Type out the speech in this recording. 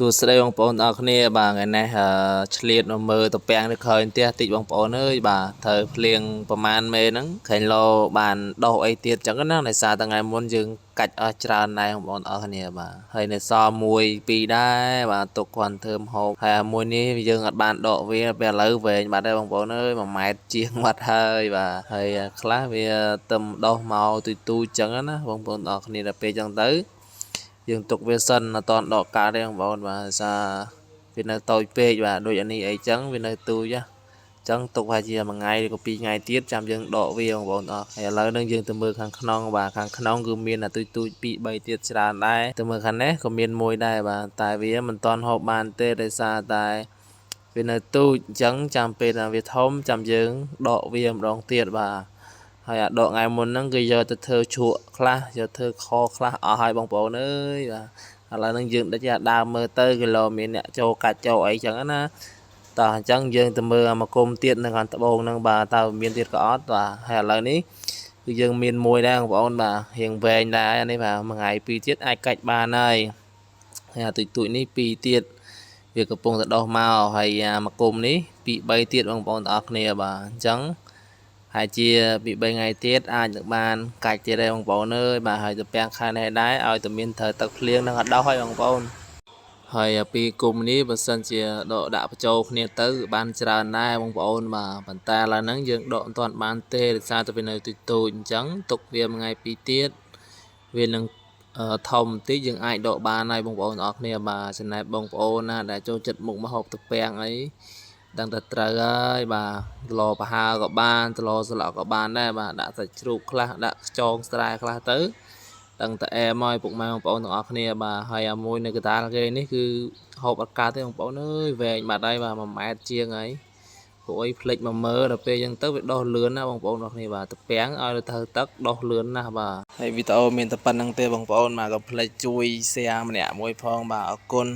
សួស្តីបងប្អូនអរគ្នាបាទថ្ងៃនេះឆ្លៀតមកមើលតពាំងនៅក្រោយផ្ទះតិចបងប្អូនអើយបាទត្រូវភ្លៀងប្រហែលមេហ្នឹងខេញលោបានដោះអីទៀតចឹងណាដោយសារថ្ងៃមុនយើងកាច់អស់ច្រើនដែរបងប្អូនអរគ្នាបាទហើយនៅសល់មួយពីរដែរបាទទុកគ្រាន់ធ្វើម្ហូបហើយមួយនេះយើងអត់បានដកវាពេលឥឡូវវែងបាត់ហើយបងប្អូនអើយ1ម៉ែត្រជាងបាត់ហើយបាទហើយខ្លះវាទឹមដោះមកទូចឹងណាបងប្អូនអរគ្នាដល់ពេលចឹងទៅយើងទុកវាសិនអត់តដកកើតទេបងប្អូនបាទសារវានៅតូចពេកបាទដូចអានេះអីចឹងវានៅទូចចឹងទុកប្រហែលជា1ថ្ងៃឬក៏2ថ្ងៃទៀតចាំយើងដកវាបងប្អូនអរហើយឥឡូវនឹងយើងទៅមើលខាងក្នុងបាទខាងក្នុងគឺមានអាទូច2 3ទៀតច្រើនដែរទៅមើលខាងនេះក៏មានមួយដែរបាទតែវាមិនតន់ហូបបានទេដោយសារតែវានៅទូចអញ្ចឹងចាំពេលវាធំចាំយើងដកវាម្ដងទៀតបាទហើយអាដកថ្ងៃមុនហ្នឹងគឺយកទៅធ្វើជ្រក់ខ្លះយកធ្វើខខ្លះអស់ហើយបងប្អូនអើយបាទឥឡូវហ្នឹងយើងដឹកដើរមើលទៅគីឡូមានអ្នកចូលកាច់ចូលអីចឹងណាតោះអញ្ចឹងយើងទៅមើលមកគុំទៀតនៅខាងត្បូងហ្នឹងបាទតើមានទៀតក៏អត់បាទហើយឥឡូវនេះគឺយើងមានមួយដែរបងប្អូនបាទរៀងវែងដែរអានេះបាទមួយថ្ងៃពីរទៀតអាចកាច់បានហើយហើយអាទូចនេះពីរទៀតវាកំពុងតែដោះមកហើយមកគុំនេះពីរ3ទៀតបងប្អូនទាំងអស់គ្នាបាទអញ្ចឹងហើយជាពី3ថ្ងៃទៀតអាចនឹងបានកាច់ទៀតដែរបងប្អូនអើយបាទហើយទៅពាំងខែនេះដែរឲ្យតែមានត្រូវទឹកភ្លៀងនឹងអត់ដោះហើយបងប្អូនហើយពីគុំនេះបើសិនជាដកដាក់បញ្ចូលគ្នាទៅបានច្រើនដែរបងប្អូនបាទប៉ុន្តែឥឡូវហ្នឹងយើងដកមិនទាន់បានទេដោយសារតែវានៅទូចអញ្ចឹងទុកវាមួយថ្ងៃពីរទៀតវានឹងធំបន្តិចយើងអាចដកបានហើយបងប្អូនអរគ្នាបាទចំណែកបងប្អូនណាដែលចូលចិត្តមុខម្ហូបទៅពាំងអីដឹងតែត្រូវហើយបាទគីឡូប្រហើរក៏បានគីឡូស្លក់ក៏បានដែរបាទដាក់សាច់ជ្រូកខ្លះដាក់ខ្យងស្រែខ្លះទៅដឹងតែអែមហើយពុកម៉ែបងប្អូនទាំងអស់គ្នាបាទហើយអាមួយនៅកណ្ដាលគេនេះគឺហូបអត់កើតទេបងប្អូនអើយវែងបាត់ហើយបាទ1ម៉ែត្រជាងហើយពួកអីភ្លេចមកមើលដល់ពេលអញ្ចឹងទៅវាដោះលឿនណាបងប្អូនទាំងអស់គ្នាបាទទៅពាំងឲ្យទៅទឹកដោះលឿនណាស់បាទហើយវីដេអូមានតែប៉ុណ្្នឹងទេបងប្អូនបាទកុំភ្លេចជួយ share ម្នាក់មួយផងបាទអរគុណ